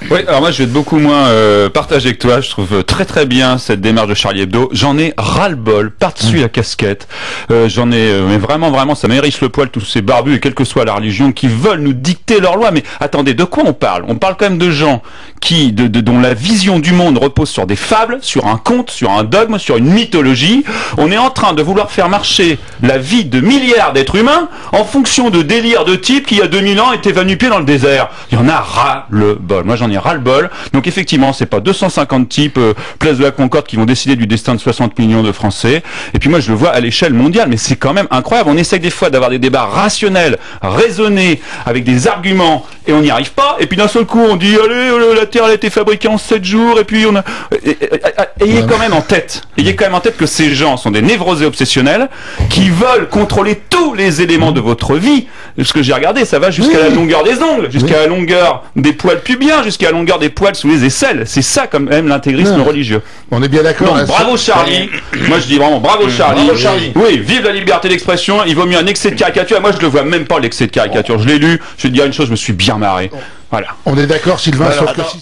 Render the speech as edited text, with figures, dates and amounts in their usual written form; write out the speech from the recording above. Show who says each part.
Speaker 1: Oui, alors moi je vais être beaucoup moins partagé que toi. Je trouve très très bien cette démarche de Charlie Hebdo. J'en ai ras-le-bol, par-dessus la casquette. J'en ai, mais vraiment, ça m'hérisse le poil, tous ces barbus, et quelle que soit la religion, qui veulent nous dicter leurs lois. Mais attendez, de quoi on parle? On parle quand même de gens dont la vision du monde repose sur des fables, sur un conte, sur un dogme, sur une mythologie. On est en train de vouloir faire marcher la vie de milliards d'êtres humains en fonction de délires de types qui, il y a 2000 ans, étaient va-nu-pieds dans le désert. Il y en a ras-le-bol. Moi, j'en ai ras-le-bol. Donc, effectivement, c'est pas 250 types, place de la Concorde, qui vont décider du destin de 60 millions de Français. Et puis, moi, je le vois à l'échelle mondiale. Mais c'est quand même incroyable. On essaie des fois d'avoir des débats rationnels, raisonnés, avec des arguments, et on n'y arrive pas. Et puis, d'un seul coup, on dit, allez, la Terre, elle a été fabriquée en 7 jours, et puis on a... Ayez quand même en tête que ces gens sont des névrosés obsessionnels qui veulent contrôler tous les éléments de votre vie. Ce que j'ai regardé, ça va jusqu'à la longueur des ongles, jusqu'à la longueur des poils pubiens, jusqu'à la longueur des poils sous les aisselles. C'est ça quand même l'intégrisme religieux.
Speaker 2: On est bien d'accord.
Speaker 1: Donc bravo Charlie. Moi je dis vraiment bravo Charlie.
Speaker 2: Bravo Charlie.
Speaker 1: Oui, vive la liberté d'expression. Il vaut mieux un excès de caricature. Moi je le vois même pas l'excès de caricature. Je l'ai lu. Je vais te dire une chose, je me suis bien marré. Voilà.
Speaker 2: On est d'accord, Sylvain,
Speaker 3: Alors,
Speaker 2: sauf que si